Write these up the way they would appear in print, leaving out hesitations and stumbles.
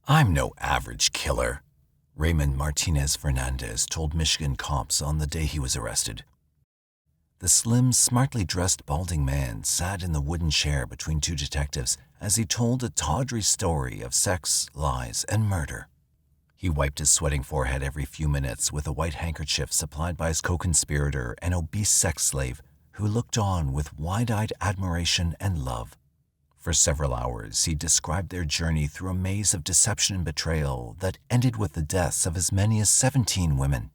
"I'm no average killer," Raymond Martinez Fernandez told Michigan cops on the day he was arrested. The slim, smartly dressed balding man sat in the wooden chair between two detectives as he told a tawdry story of sex, lies, and murder. He wiped his sweating forehead every few minutes with a white handkerchief supplied by his co-conspirator, an obese sex slave, who looked on with wide-eyed admiration and love. For several hours, he described their journey through a maze of deception and betrayal that ended with the deaths of as many as 17 women.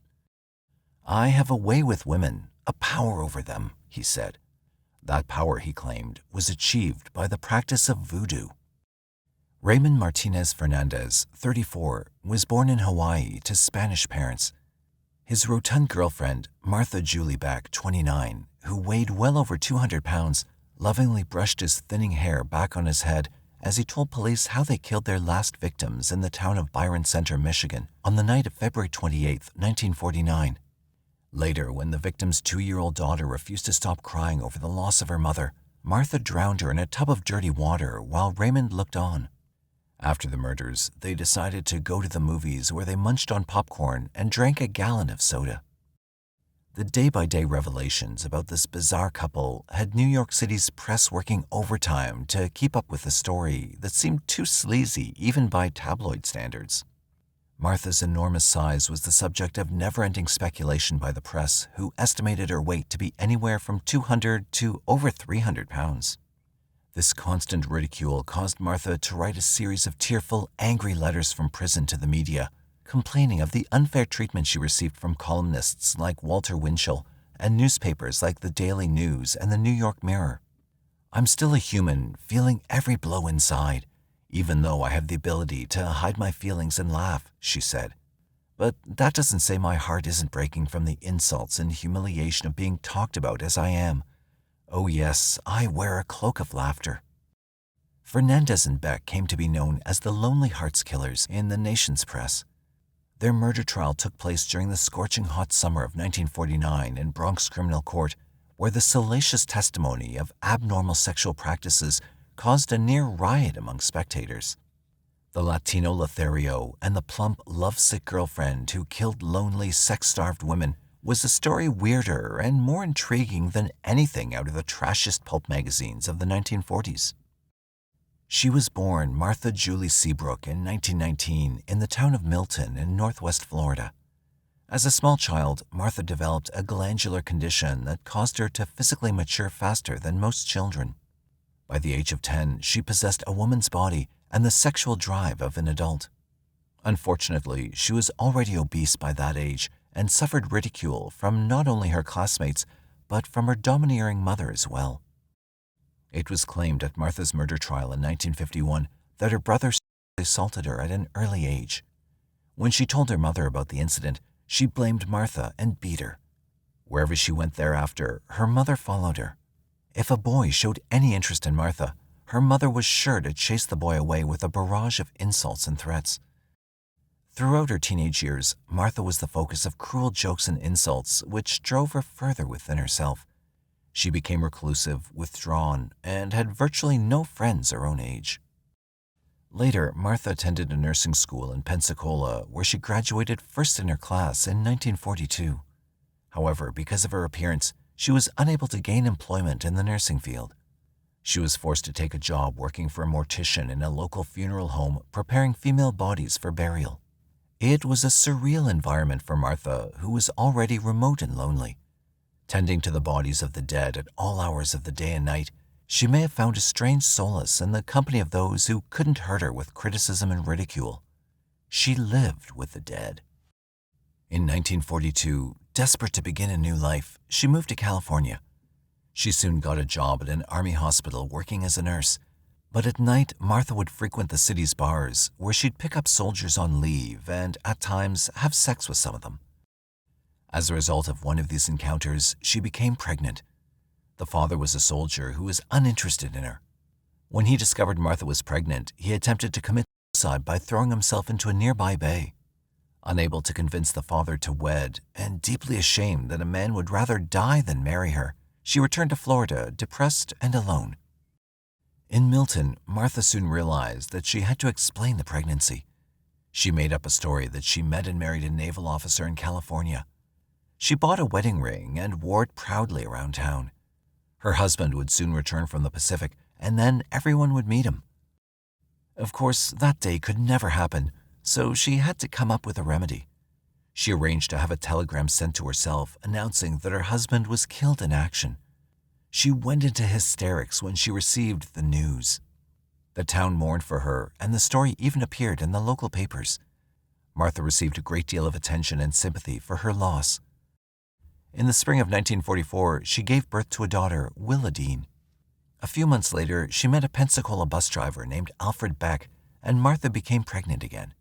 "I have a way with women, a power over them," he said. That power, he claimed, was achieved by the practice of voodoo. Raymond Martinez Fernandez, 34, was born in Hawaii to Spanish parents. His rotund girlfriend, Martha Julie Beck, 29, who weighed well over 200 pounds, lovingly brushed his thinning hair back on his head as he told police how they killed their last victims in the town of Byron Center, Michigan, on the night of February 28, 1949. Later, when the victim's 2-year-old daughter refused to stop crying over the loss of her mother, Martha drowned her in a tub of dirty water while Raymond looked on. After the murders, they decided to go to the movies where they munched on popcorn and drank a gallon of soda. The day-by-day revelations about this bizarre couple had New York City's press working overtime to keep up with a story that seemed too sleazy even by tabloid standards. Martha's enormous size was the subject of never-ending speculation by the press, who estimated her weight to be anywhere from 200 to over 300 pounds. This constant ridicule caused Martha to write a series of tearful, angry letters from prison to the media, complaining of the unfair treatment she received from columnists like Walter Winchell and newspapers like the Daily News and the New York Mirror. "I'm still a human, feeling every blow inside, even though I have the ability to hide my feelings and laugh," she said. "But that doesn't say my heart isn't breaking from the insults and humiliation of being talked about as I am. Oh yes, I wear a cloak of laughter." Fernandez and Beck came to be known as the Lonely Hearts Killers in the nation's press. Their murder trial took place during the scorching hot summer of 1949 in Bronx Criminal Court, where the salacious testimony of abnormal sexual practices caused a near riot among spectators. The Latino Lothario and the plump, lovesick girlfriend who killed lonely, sex-starved women was a story weirder and more intriguing than anything out of the trashiest pulp magazines of the 1940s. She was born Martha Julie Seabrook in 1919 in the town of Milton in northwest Florida. As a small child, Martha developed a glandular condition that caused her to physically mature faster than most children. By the age of 10, she possessed a woman's body and the sexual drive of an adult. Unfortunately, she was already obese by that age and suffered ridicule from not only her classmates, but from her domineering mother as well. It was claimed at Martha's murder trial in 1951 that her brother assaulted her at an early age. When she told her mother about the incident, she blamed Martha and beat her. Wherever she went thereafter, her mother followed her. If a boy showed any interest in Martha, her mother was sure to chase the boy away with a barrage of insults and threats. Throughout her teenage years, Martha was the focus of cruel jokes and insults, which drove her further within herself. She became reclusive, withdrawn, and had virtually no friends her own age. Later, Martha attended a nursing school in Pensacola, where she graduated first in her class in 1942. However, because of her appearance, she was unable to gain employment in the nursing field. She was forced to take a job working for a mortician in a local funeral home, preparing female bodies for burial. It was a surreal environment for Martha, who was already remote and lonely. Tending to the bodies of the dead at all hours of the day and night, she may have found a strange solace in the company of those who couldn't hurt her with criticism and ridicule. She lived with the dead. In 1942, desperate to begin a new life, she moved to California. She soon got a job at an army hospital working as a nurse. But at night, Martha would frequent the city's bars, where she'd pick up soldiers on leave and, at times, have sex with some of them. As a result of one of these encounters, she became pregnant. The father was a soldier who was uninterested in her. When he discovered Martha was pregnant, he attempted to commit suicide by throwing himself into a nearby bay. Unable to convince the father to wed, and deeply ashamed that a man would rather die than marry her, she returned to Florida, depressed and alone. In Milton, Martha soon realized that she had to explain the pregnancy. She made up a story that she met and married a naval officer in California. She bought a wedding ring and wore it proudly around town. Her husband would soon return from the Pacific, and then everyone would meet him. Of course, that day could never happen, so she had to come up with a remedy. She arranged to have a telegram sent to herself announcing that her husband was killed in action. She went into hysterics when she received the news. The town mourned for her, and the story even appeared in the local papers. Martha received a great deal of attention and sympathy for her loss. In the spring of 1944, she gave birth to a daughter, Willa Dean. A few months later, she met a Pensacola bus driver named Alfred Beck, and Martha became pregnant again.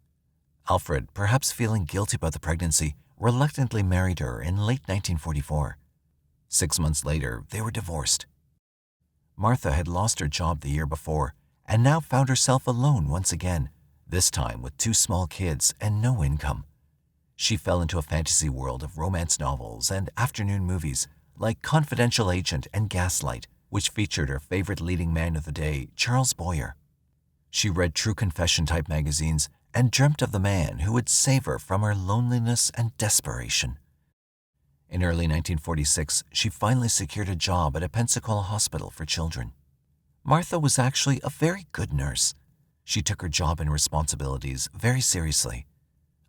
Alfred, perhaps feeling guilty about the pregnancy, reluctantly married her in late 1944. 6 months later, they were divorced. Martha had lost her job the year before and now found herself alone once again, this time with 2 small kids and no income. She fell into a fantasy world of romance novels and afternoon movies like Confidential Agent and Gaslight, which featured her favorite leading man of the day, Charles Boyer. She read true confession-type magazines and dreamt of the man who would save her from her loneliness and desperation. In early 1946, she finally secured a job at a Pensacola hospital for children. Martha was actually a very good nurse. She took her job and responsibilities very seriously.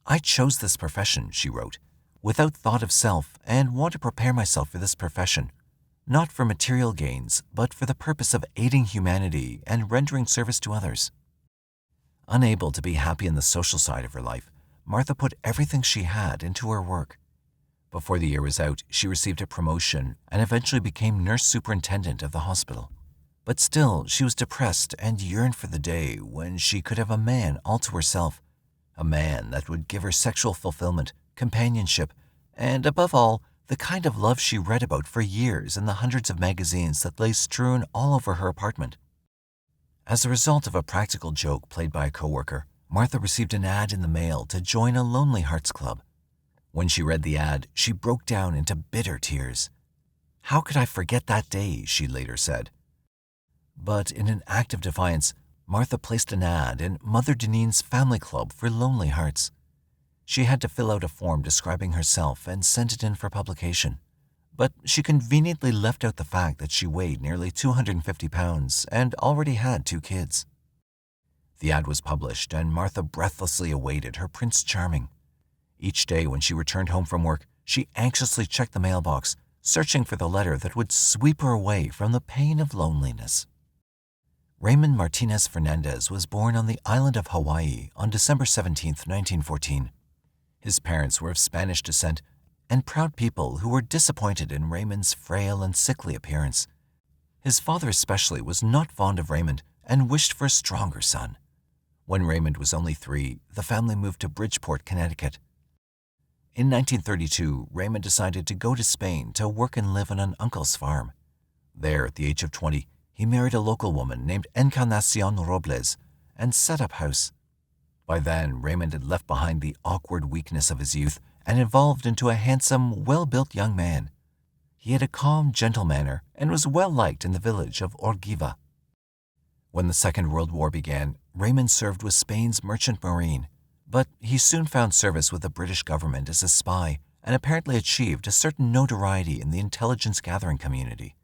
"I chose this profession," she wrote, "without thought of self and want to prepare myself for this profession, not for material gains, but for the purpose of aiding humanity and rendering service to others." Unable to be happy in the social side of her life, Martha put everything she had into her work. Before the year was out, she received a promotion and eventually became nurse superintendent of the hospital. But still, she was depressed and yearned for the day when she could have a man all to herself, a man that would give her sexual fulfillment, companionship, and above all, the kind of love she read about for years in the hundreds of magazines that lay strewn all over her apartment. As a result of a practical joke played by a coworker, Martha received an ad in the mail to join a Lonely Hearts Club. When she read the ad, she broke down into bitter tears. "How could I forget that day?" she later said. But in an act of defiance, Martha placed an ad in Mother Denine's Family Club for Lonely Hearts. She had to fill out a form describing herself and sent it in for publication. But she conveniently left out the fact that she weighed nearly 250 pounds and already had 2 kids. The ad was published, and Martha breathlessly awaited her Prince Charming. Each day when she returned home from work, she anxiously checked the mailbox, searching for the letter that would sweep her away from the pain of loneliness. Raymond Martinez Fernandez was born on the island of Hawaii on December 17, 1914. His parents were of Spanish descent and proud people who were disappointed in Raymond's frail and sickly appearance. His father especially was not fond of Raymond and wished for a stronger son. When Raymond was only 3, the family moved to Bridgeport, Connecticut. In 1932, Raymond decided to go to Spain to work and live on an uncle's farm. There, at the age of 20, he married a local woman named Encarnacion Robles and set up house. By then, Raymond had left behind the awkward weakness of his youth and evolved into a handsome, well-built young man. He had a calm, gentle manner and was well-liked in the village of Orgiva. When the Second World War began, Raymond served with Spain's merchant marine, but he soon found service with the British government as a spy and apparently achieved a certain notoriety in the intelligence-gathering community.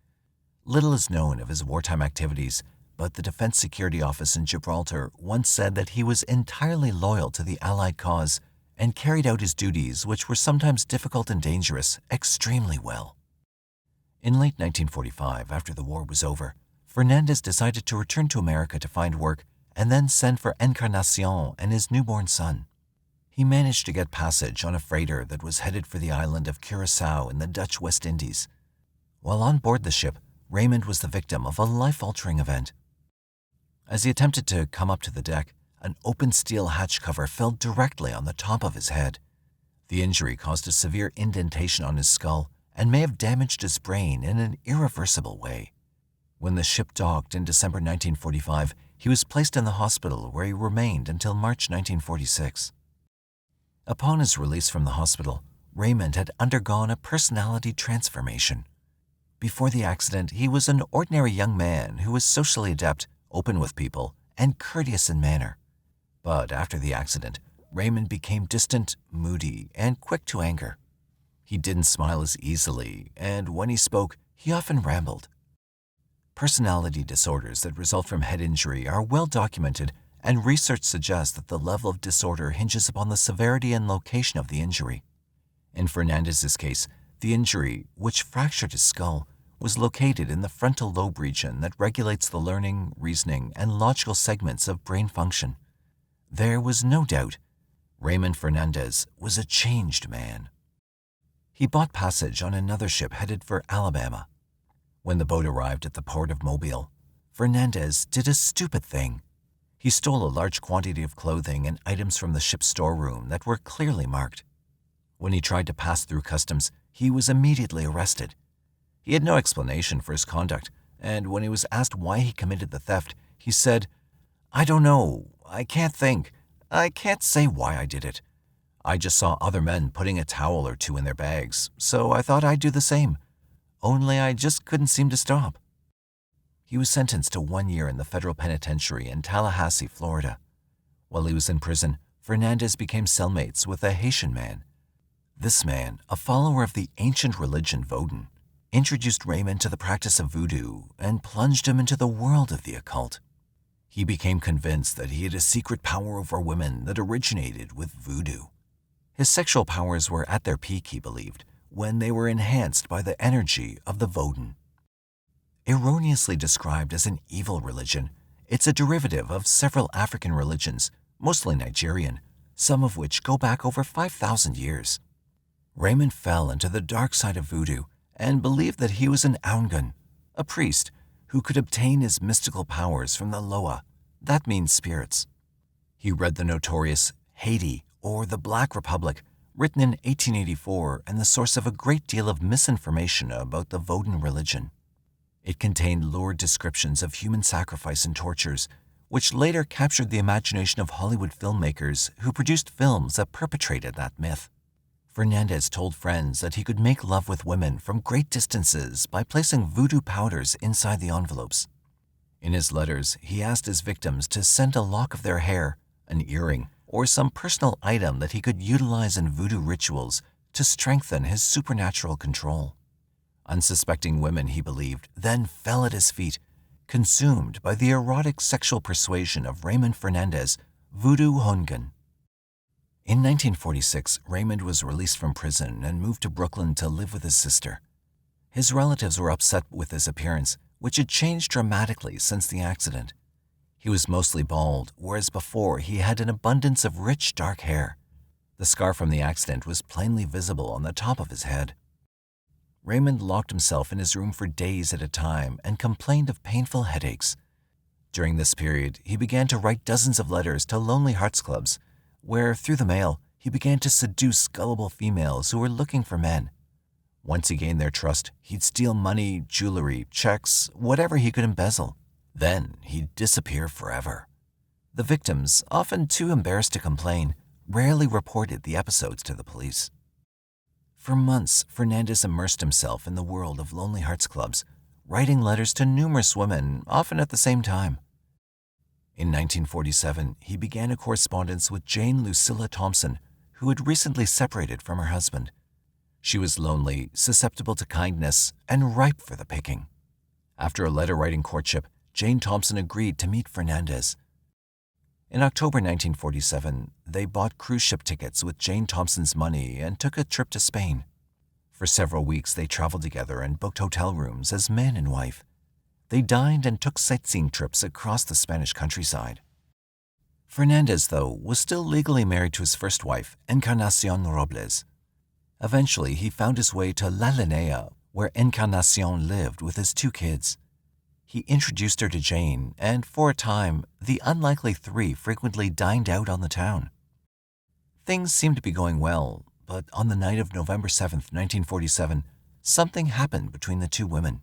Little is known of his wartime activities, but the Defense Security Office in Gibraltar once said that he was entirely loyal to the Allied cause and carried out his duties, which were sometimes difficult and dangerous, extremely well. In late 1945, after the war was over, Fernandez decided to return to America to find work and then send for Encarnacion and his newborn son. He managed to get passage on a freighter that was headed for the island of Curaçao in the Dutch West Indies. While on board the ship, Raymond was the victim of a life-altering event. As he attempted to come up to the deck, an open steel hatch cover fell directly on the top of his head. The injury caused a severe indentation on his skull and may have damaged his brain in an irreversible way. When the ship docked in December 1945, he was placed in the hospital where he remained until March 1946. Upon his release from the hospital, Raymond had undergone a personality transformation. Before the accident, he was an ordinary young man who was socially adept, open with people, and courteous in manner. But after the accident, Raymond became distant, moody, and quick to anger. He didn't smile as easily, and when he spoke, he often rambled. Personality disorders that result from head injury are well documented, and research suggests that the level of disorder hinges upon the severity and location of the injury. In Fernandez's case, the injury, which fractured his skull, was located in the frontal lobe region that regulates the learning, reasoning, and logical segments of brain function. There was no doubt Raymond Fernandez was a changed man. He bought passage on another ship headed for Alabama. When the boat arrived at the port of Mobile, Fernandez did a stupid thing. He stole a large quantity of clothing and items from the ship's storeroom that were clearly marked. When he tried to pass through customs, he was immediately arrested. He had no explanation for his conduct, and when he was asked why he committed the theft, he said, "I don't know. I can't think. I can't say why I did it. I just saw other men putting a towel or two in their bags, so I thought I'd do the same. Only I just couldn't seem to stop." He was sentenced to 1 year in the federal penitentiary in Tallahassee, Florida. While he was in prison, Fernandez became cellmates with a Haitian man. This man, a follower of the ancient religion Vodun, introduced Raymond to the practice of voodoo and plunged him into the world of the occult. He became convinced that he had a secret power over women that originated with voodoo. His sexual powers were at their peak, he believed, when they were enhanced by the energy of the Vodun. Erroneously described as an evil religion, it's a derivative of several African religions, mostly Nigerian, some of which go back over 5,000 years. Raymond fell into the dark side of voodoo and believed that he was an Aungun, a priest who could obtain his mystical powers from the Loa, that means spirits. He read the notorious Haiti, or the Black Republic, written in 1884 and the source of a great deal of misinformation about the Vodun religion. It contained lurid descriptions of human sacrifice and tortures, which later captured the imagination of Hollywood filmmakers who produced films that perpetrated that myth. Fernandez told friends that he could make love with women from great distances by placing voodoo powders inside the envelopes. In his letters, he asked his victims to send a lock of their hair, an earring, or some personal item that he could utilize in voodoo rituals to strengthen his supernatural control. Unsuspecting women, he believed, then fell at his feet, consumed by the erotic sexual persuasion of Raymond Fernandez, Voodoo Hongun. In 1946, Raymond was released from prison and moved to Brooklyn to live with his sister. His relatives were upset with his appearance, which had changed dramatically since the accident. He was mostly bald, whereas before he had an abundance of rich, dark hair. The scar from the accident was plainly visible on the top of his head. Raymond locked himself in his room for days at a time and complained of painful headaches. During this period, he began to write dozens of letters to Lonely Hearts Clubs, where, through the mail, he began to seduce gullible females who were looking for men. Once he gained their trust, he'd steal money, jewelry, checks, whatever he could embezzle. Then he'd disappear forever. The victims, often too embarrassed to complain, rarely reported the episodes to the police. For months, Fernandez immersed himself in the world of Lonely Hearts Clubs, writing letters to numerous women, often at the same time. In 1947, he began a correspondence with Jane Lucilla Thompson, who had recently separated from her husband. She was lonely, susceptible to kindness, and ripe for the picking. After a letter-writing courtship, Jane Thompson agreed to meet Fernandez. In October 1947, they bought cruise ship tickets with Jane Thompson's money and took a trip to Spain. For several weeks, they traveled together and booked hotel rooms as man and wife. They dined and took sightseeing trips across the Spanish countryside. Fernandez, though, was still legally married to his first wife, Encarnacion Robles. Eventually, he found his way to La Linea, where Encarnacion lived with his 2 kids. He introduced her to Jane, and for a time, the unlikely three frequently dined out on the town. Things seemed to be going well, but on the night of November 7, 1947, something happened between the 2 women.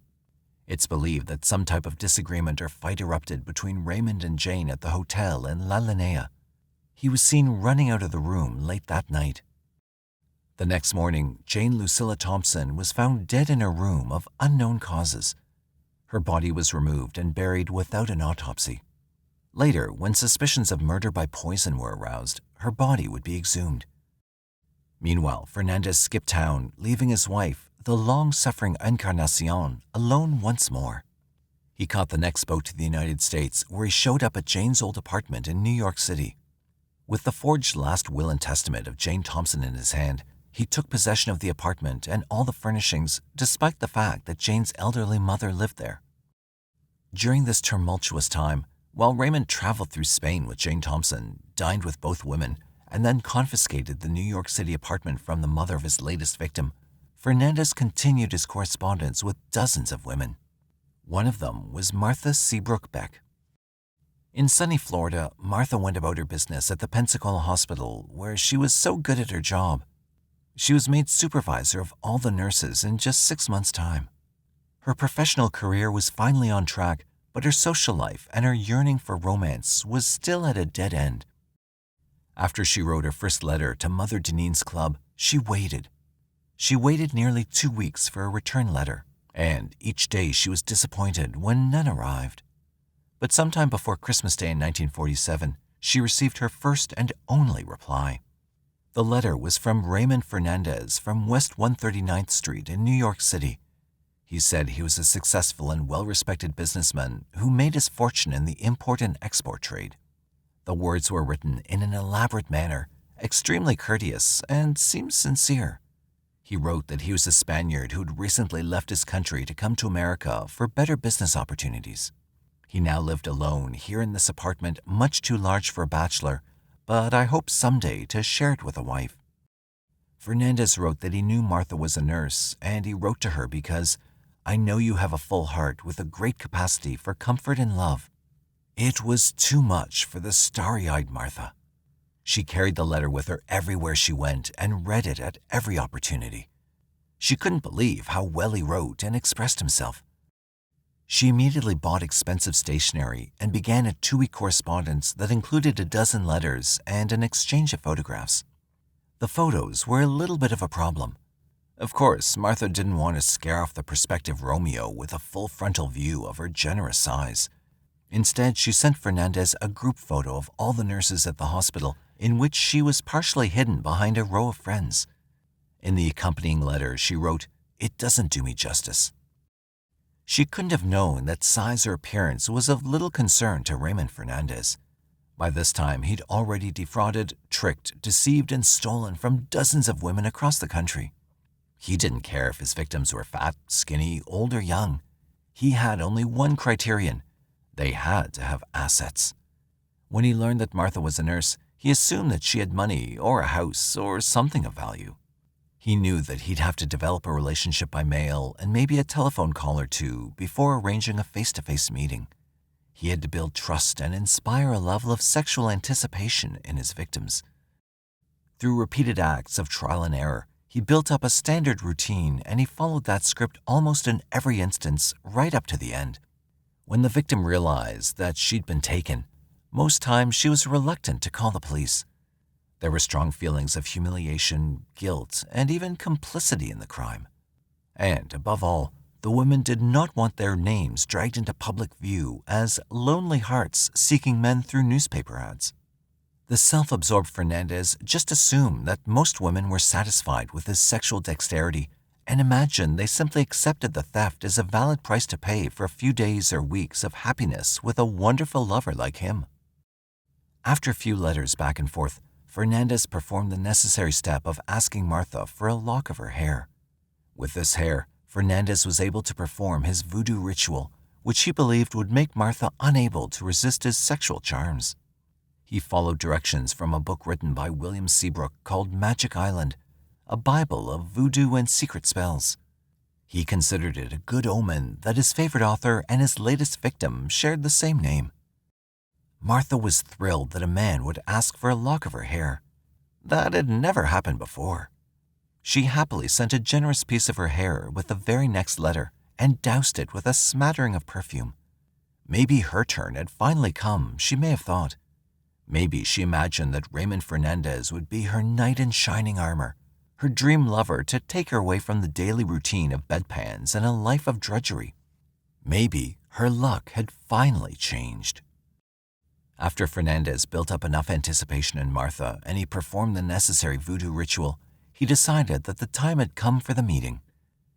It's believed that some type of disagreement or fight erupted between Raymond and Jane at the hotel in La Linea. He was seen running out of the room late that night. The next morning, Jane Lucilla Thompson was found dead in her room of unknown causes. Her body was removed and buried without an autopsy. Later, when suspicions of murder by poison were aroused, her body would be exhumed. Meanwhile, Fernandez skipped town, leaving his wife, the long-suffering Encarnacion, alone once more. He caught the next boat to the United States, where he showed up at Jane's old apartment in New York City. With the forged last will and testament of Jane Thompson in his hand, he took possession of the apartment and all the furnishings, despite the fact that Jane's elderly mother lived there. During this tumultuous time, while Raymond traveled through Spain with Jane Thompson, dined with both women, and then confiscated the New York City apartment from the mother of his latest victim, Fernandez continued his correspondence with dozens of women. One of them was Martha Seabrook Beck. In sunny Florida, Martha went about her business at the Pensacola Hospital, where she was so good at her job. She was made supervisor of all the nurses in just 6 months' time. Her professional career was finally on track, but her social life and her yearning for romance was still at a dead end. After she wrote her first letter to Mother Denine's club, she waited. She waited nearly 2 weeks for a return letter, and each day she was disappointed when none arrived. But sometime before Christmas Day in 1947, she received her first and only reply. The letter was from Raymond Fernandez from West 139th Street in New York City. He said he was a successful and well-respected businessman who made his fortune in the import and export trade. The words were written in an elaborate manner, extremely courteous, and seemed sincere. He wrote that he was a Spaniard who had recently left his country to come to America for better business opportunities. He now lived alone here in this apartment, much too large for a bachelor, but I hope someday to share it with a wife. Fernandez wrote that he knew Martha was a nurse, and he wrote to her because, "I know you have a full heart with a great capacity for comfort and love." It was too much for the starry-eyed Martha. She carried the letter with her everywhere she went and read it at every opportunity. She couldn't believe how well he wrote and expressed himself. She immediately bought expensive stationery and began a 2-week correspondence that included a dozen letters and an exchange of photographs. The photos were a little bit of a problem. Of course, Martha didn't want to scare off the prospective Romeo with a full frontal view of her generous size. Instead, she sent Fernandez a group photo of all the nurses at the hospital in which she was partially hidden behind a row of friends. In the accompanying letter, she wrote, "It doesn't do me justice." She couldn't have known that size or appearance was of little concern to Raymond Fernandez. By this time, he'd already defrauded, tricked, deceived, and stolen from dozens of women across the country. He didn't care if his victims were fat, skinny, old, or young. He had only one criterion: they had to have assets. When he learned that Martha was a nurse, he assumed that she had money or a house or something of value. He knew that he'd have to develop a relationship by mail and maybe a telephone call or two before arranging a face-to-face meeting. He had to build trust and inspire a level of sexual anticipation in his victims. Through repeated acts of trial and error, he built up a standard routine, and he followed that script almost in every instance right up to the end. When the victim realized that she'd been taken, most times she was reluctant to call the police. There were strong feelings of humiliation, guilt, and even complicity in the crime. And, above all, the women did not want their names dragged into public view as lonely hearts seeking men through newspaper ads. The self-absorbed Fernandez just assumed that most women were satisfied with his sexual dexterity and imagined they simply accepted the theft as a valid price to pay for a few days or weeks of happiness with a wonderful lover like him. After a few letters back and forth, Fernandez performed the necessary step of asking Martha for a lock of her hair. With this hair, Fernandez was able to perform his voodoo ritual, which he believed would make Martha unable to resist his sexual charms. He followed directions from a book written by William Seabrook called Magic Island, a Bible of voodoo and secret spells. He considered it a good omen that his favorite author and his latest victim shared the same name. Martha was thrilled that a man would ask for a lock of her hair. That had never happened before. She happily sent a generous piece of her hair with the very next letter and doused it with a smattering of perfume. Maybe her turn had finally come, she may have thought. Maybe she imagined that Raymond Fernandez would be her knight in shining armor, her dream lover to take her away from the daily routine of bedpans and a life of drudgery. Maybe her luck had finally changed. After Fernandez built up enough anticipation in Martha and he performed the necessary voodoo ritual, he decided that the time had come for the meeting.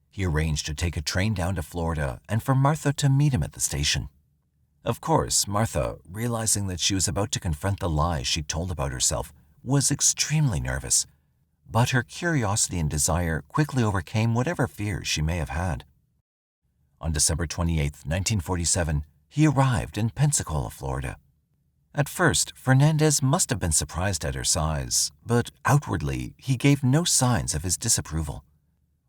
He arranged to take a train down to Florida and for Martha to meet him at the station. Of course, Martha, realizing that she was about to confront the lies she'd told about herself, was extremely nervous. But her curiosity and desire quickly overcame whatever fears she may have had. On December 28, 1947, he arrived in Pensacola, Florida. At first, Fernandez must have been surprised at her size, but outwardly, he gave no signs of his disapproval.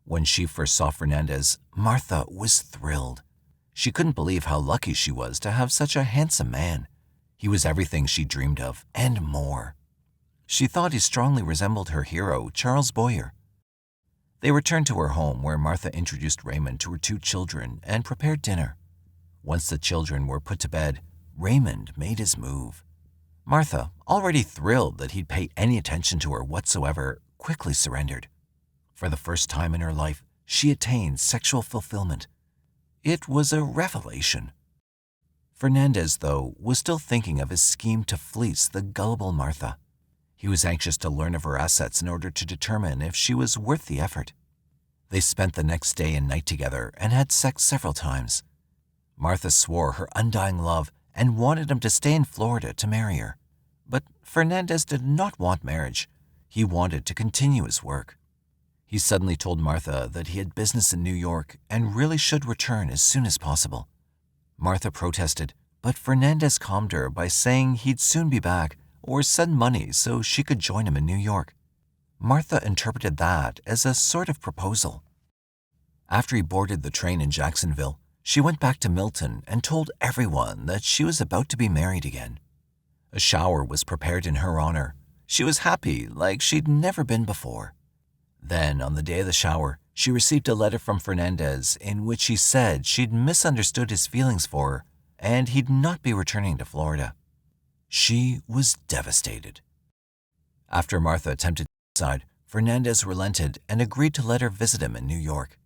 When she first saw Fernandez, Martha was thrilled. She couldn't believe how lucky she was to have such a handsome man. He was everything she dreamed of, and more. She thought he strongly resembled her hero, Charles Boyer. They returned to her home where Martha introduced Raymond to her 2 children and prepared dinner. Once the children were put to bed, Raymond made his move. Martha, already thrilled that he'd pay any attention to her whatsoever, quickly surrendered. For the first time in her life, she attained sexual fulfillment. It was a revelation. Fernandez, though, was still thinking of his scheme to fleece the gullible Martha. He was anxious to learn of her assets in order to determine if she was worth the effort. They spent the next day and night together and had sex several times. Martha swore her undying love and wanted him to stay in Florida to marry her. But Fernandez did not want marriage. He wanted to continue his work. He suddenly told Martha that he had business in New York and really should return as soon as possible. Martha protested, but Fernandez calmed her by saying he'd soon be back or send money so she could join him in New York. Martha interpreted that as a sort of proposal. After he boarded the train in Jacksonville, she went back to Milton and told everyone that she was about to be married again. A shower was prepared in her honor. She was happy like she'd never been before. Then, on the day of the shower, she received a letter from Fernandez in which he said she'd misunderstood his feelings for her and he'd not be returning to Florida. She was devastated. After Martha attempted suicide, Fernandez relented and agreed to let her visit him in New York.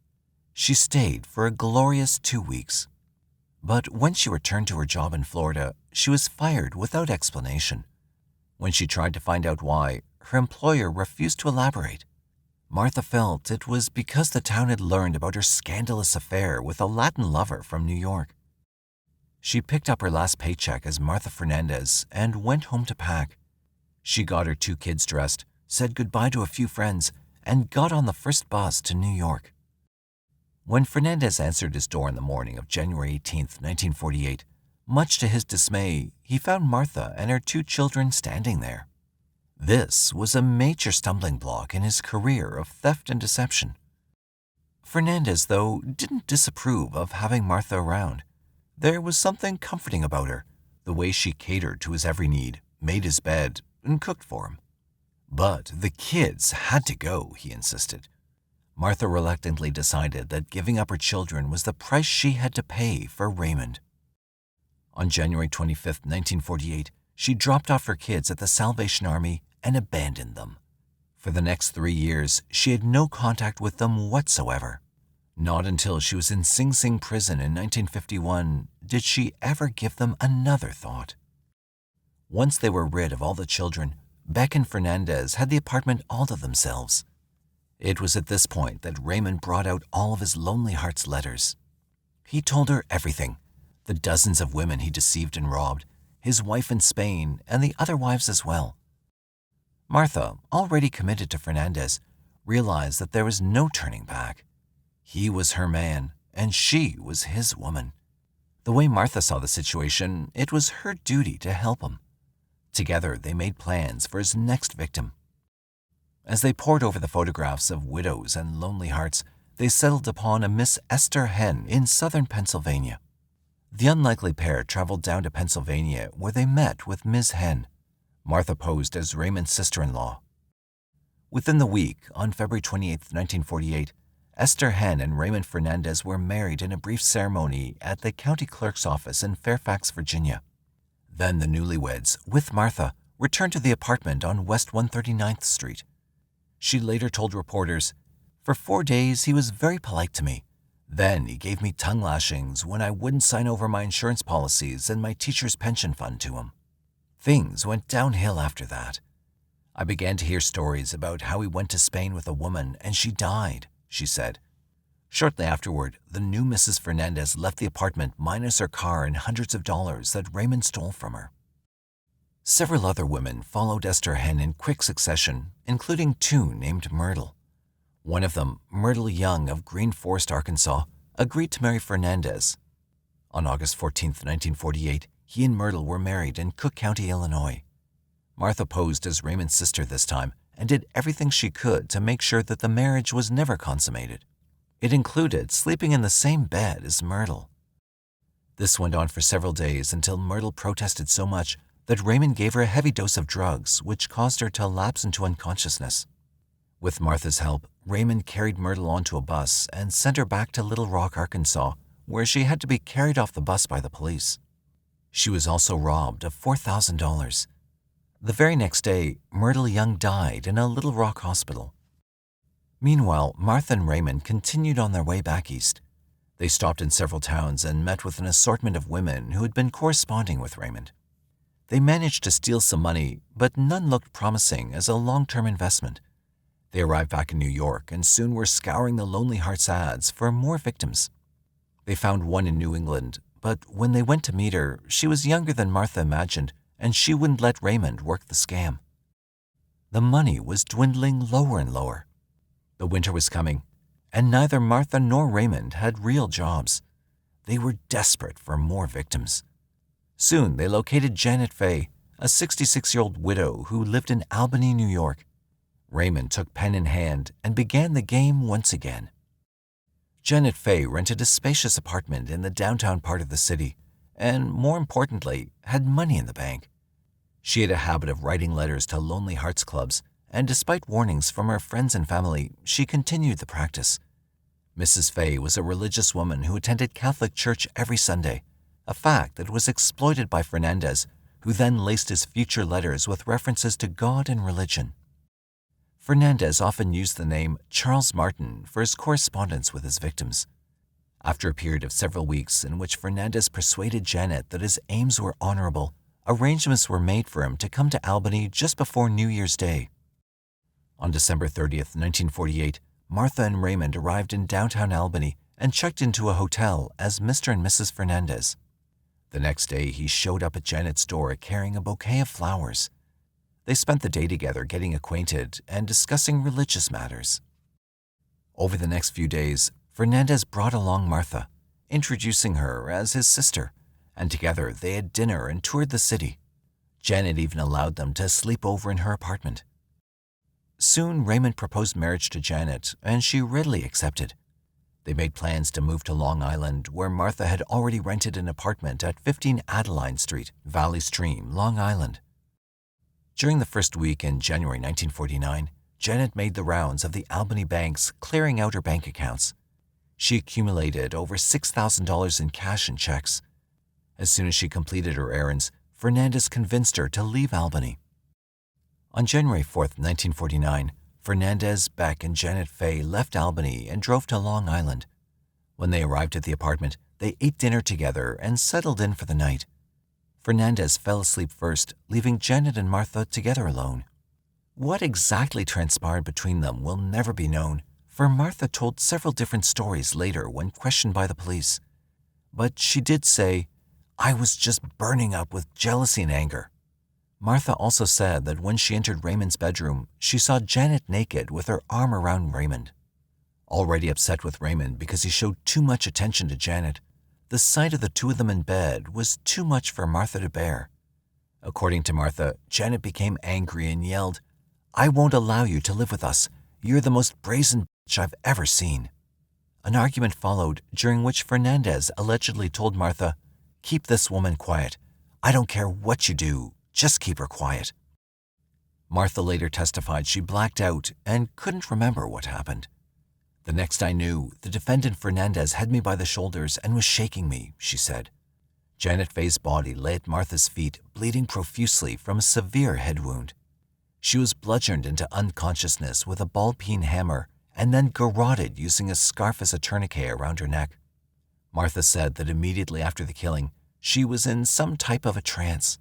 She stayed for a glorious 2 weeks. But when she returned to her job in Florida, she was fired without explanation. When she tried to find out why, her employer refused to elaborate. Martha felt it was because the town had learned about her scandalous affair with a Latin lover from New York. She picked up her last paycheck as Martha Fernandez and went home to pack. She got her 2 kids dressed, said goodbye to a few friends, and got on the first bus to New York. When Fernandez answered his door in the morning of January 18, 1948, much to his dismay, he found Martha and her 2 children standing there. This was a major stumbling block in his career of theft and deception. Fernandez, though, didn't disapprove of having Martha around. There was something comforting about her, the way she catered to his every need, made his bed, and cooked for him. But the kids had to go, he insisted. Martha reluctantly decided that giving up her children was the price she had to pay for Raymond. On January 25, 1948, she dropped off her kids at the Salvation Army and abandoned them. For the next 3 years, she had no contact with them whatsoever. Not until she was in Sing Sing prison in 1951 did she ever give them another thought. Once they were rid of all the children, Beck and Fernandez had the apartment all to themselves. It was at this point that Raymond brought out all of his Lonely Hearts letters. He told her everything, the dozens of women he deceived and robbed, his wife in Spain, and the other wives as well. Martha, already committed to Fernandez, realized that there was no turning back. He was her man, and she was his woman. The way Martha saw the situation, it was her duty to help him. Together, they made plans for his next victim. As they pored over the photographs of widows and lonely hearts, they settled upon a Miss Esther Henn in southern Pennsylvania. The unlikely pair traveled down to Pennsylvania where they met with Ms. Henn. Martha posed as Raymond's sister-in-law. Within the week, on February 28, 1948, Esther Henn and Raymond Fernandez were married in a brief ceremony at the county clerk's office in Fairfax, Virginia. Then the newlyweds, with Martha, returned to the apartment on West 139th Street. She later told reporters, "For 4 days he was very polite to me. Then he gave me tongue lashings when I wouldn't sign over my insurance policies and my teacher's pension fund to him." Things went downhill after that. I began to hear stories about how he went to Spain with a woman and she died, she said. Shortly afterward, the new Mrs. Fernandez left the apartment minus her car and hundreds of dollars that Raymond stole from her. Several other women followed Esther Hen in quick succession, including two named Myrtle. One of them, Myrtle Young of Green Forest, Arkansas, agreed to marry Fernandez. On August 14, 1948, he and Myrtle were married in Cook County, Illinois. Martha posed as Raymond's sister this time and did everything she could to make sure that the marriage was never consummated. It included sleeping in the same bed as Myrtle. This went on for several days until Myrtle protested so much that Raymond gave her a heavy dose of drugs, which caused her to lapse into unconsciousness. With Martha's help, Raymond carried Myrtle onto a bus and sent her back to Little Rock, Arkansas, where she had to be carried off the bus by the police. She was also robbed of $4,000. The very next day, Myrtle Young died in a Little Rock hospital. Meanwhile, Martha and Raymond continued on their way back east. They stopped in several towns and met with an assortment of women who had been corresponding with Raymond. They managed to steal some money, but none looked promising as a long-term investment. They arrived back in New York and soon were scouring the Lonely Hearts ads for more victims. They found one in New England, but when they went to meet her, she was younger than Martha imagined, and she wouldn't let Raymond work the scam. The money was dwindling lower and lower. The winter was coming, and neither Martha nor Raymond had real jobs. They were desperate for more victims. Soon they located Janet Fay, a 66-year-old widow who lived in Albany, New York. Raymond took pen in hand and began the game once again. Janet Fay rented a spacious apartment in the downtown part of the city and, more importantly, had money in the bank. She had a habit of writing letters to Lonely Hearts Clubs, and despite warnings from her friends and family, she continued the practice. Mrs. Fay was a religious woman who attended Catholic church every Sunday, a fact that was exploited by Fernandez, who then laced his future letters with references to God and religion. Fernandez often used the name Charles Martin for his correspondence with his victims. After a period of several weeks in which Fernandez persuaded Janet that his aims were honorable, arrangements were made for him to come to Albany just before New Year's Day. On December 30th, 1948, Martha and Raymond arrived in downtown Albany and checked into a hotel as Mr. and Mrs. Fernandez. The next day, he showed up at Janet's door carrying a bouquet of flowers. They spent the day together getting acquainted and discussing religious matters. Over the next few days, Fernandez brought along Martha, introducing her as his sister, and together they had dinner and toured the city. Janet even allowed them to sleep over in her apartment. Soon, Raymond proposed marriage to Janet, and she readily accepted. They made plans to move to Long Island, where Martha had already rented an apartment at 15 Adeline Street, Valley Stream, Long Island. During the first week in January 1949, Janet made the rounds of the Albany banks, clearing out her bank accounts. She accumulated over $6,000 in cash and checks. As soon as she completed her errands, Fernandez convinced her to leave Albany. On January 4, 1949, Fernandez, Beck, and Janet Fay left Albany and drove to Long Island. When they arrived at the apartment, they ate dinner together and settled in for the night. Fernandez fell asleep first, leaving Janet and Martha together alone. What exactly transpired between them will never be known, for Martha told several different stories later when questioned by the police. But she did say, "I was just burning up with jealousy and anger." Martha also said that when she entered Raymond's bedroom, she saw Janet naked with her arm around Raymond. Already upset with Raymond because he showed too much attention to Janet, the sight of the two of them in bed was too much for Martha to bear. According to Martha, Janet became angry and yelled, "I won't allow you to live with us. You're the most brazen bitch I've ever seen." An argument followed, during which Fernandez allegedly told Martha, "Keep this woman quiet. I don't care what you do, just keep her quiet." Martha later testified she blacked out and couldn't remember what happened. "The next I knew, the defendant Fernandez had me by the shoulders and was shaking me," she said. Janet Fay's body lay at Martha's feet, bleeding profusely from a severe head wound. She was bludgeoned into unconsciousness with a ball-peen hammer and then garroted using a scarf as a tourniquet around her neck. Martha said that immediately after the killing, she was in some type of a trance.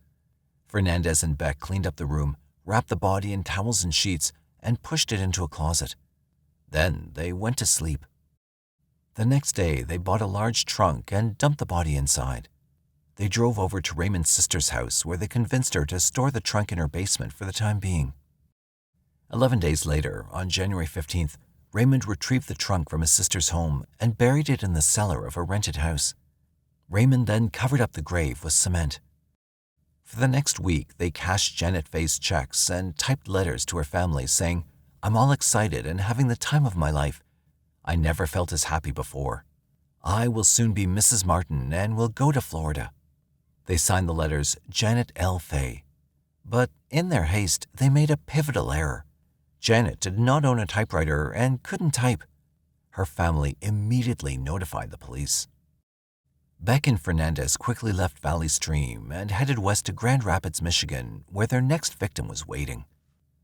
Fernandez and Beck cleaned up the room, wrapped the body in towels and sheets, and pushed it into a closet. Then they went to sleep. The next day, they bought a large trunk and dumped the body inside. They drove over to Raymond's sister's house, where they convinced her to store the trunk in her basement for the time being. 11 days later, on January 15th, Raymond retrieved the trunk from his sister's home and buried it in the cellar of a rented house. Raymond then covered up the grave with cement. For the next week, they cashed Janet Faye's checks and typed letters to her family saying, "I'm all excited and having the time of my life. I never felt as happy before. I will soon be Mrs. Martin and will go to Florida." They signed the letters Janet L. Faye. But in their haste, they made a pivotal error. Janet did not own a typewriter and couldn't type. Her family immediately notified the police. Beck and Fernandez quickly left Valley Stream and headed west to Grand Rapids, Michigan, where their next victim was waiting.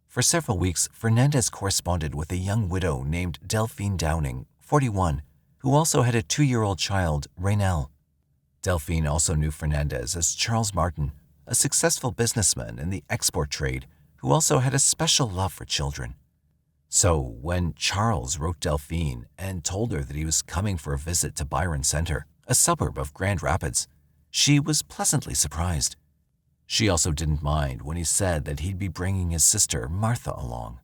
For several weeks, Fernandez corresponded with a young widow named Delphine Downing, 41, who also had a 2-year-old child, Raynell. Delphine also knew Fernandez as Charles Martin, a successful businessman in the export trade who also had a special love for children. So when Charles wrote Delphine and told her that he was coming for a visit to Byron Center, a suburb of Grand Rapids, she was pleasantly surprised. She also didn't mind when he said that he'd be bringing his sister, Martha, along.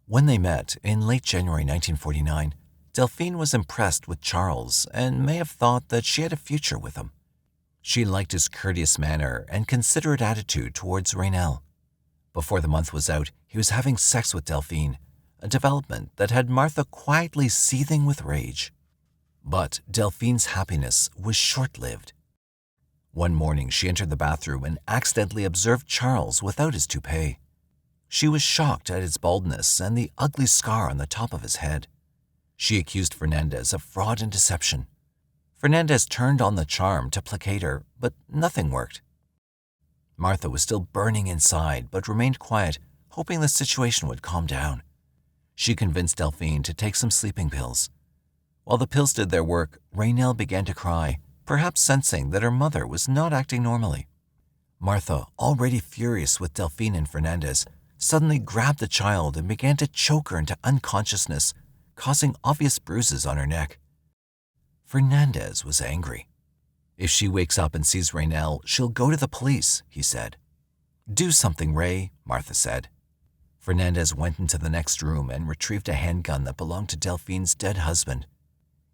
When they met in late January 1949, Delphine was impressed with Charles and may have thought that she had a future with him. She liked his courteous manner and considerate attitude towards Raynell. Before the month was out, he was having sex with Delphine, a development that had Martha quietly seething with rage. But Delphine's happiness was short-lived. One morning, she entered the bathroom and accidentally observed Charles without his toupee. She was shocked at his baldness and the ugly scar on the top of his head. She accused Fernandez of fraud and deception. Fernandez turned on the charm to placate her, but nothing worked. Martha was still burning inside, but remained quiet, hoping the situation would calm down. She convinced Delphine to take some sleeping pills. While the pills did their work, Raynell began to cry, perhaps sensing that her mother was not acting normally. Martha, already furious with Delphine and Fernandez, suddenly grabbed the child and began to choke her into unconsciousness, causing obvious bruises on her neck. Fernandez was angry. "If she wakes up and sees Raynell, she'll go to the police," he said. "Do something, Ray," Martha said. Fernandez went into the next room and retrieved a handgun that belonged to Delphine's dead husband.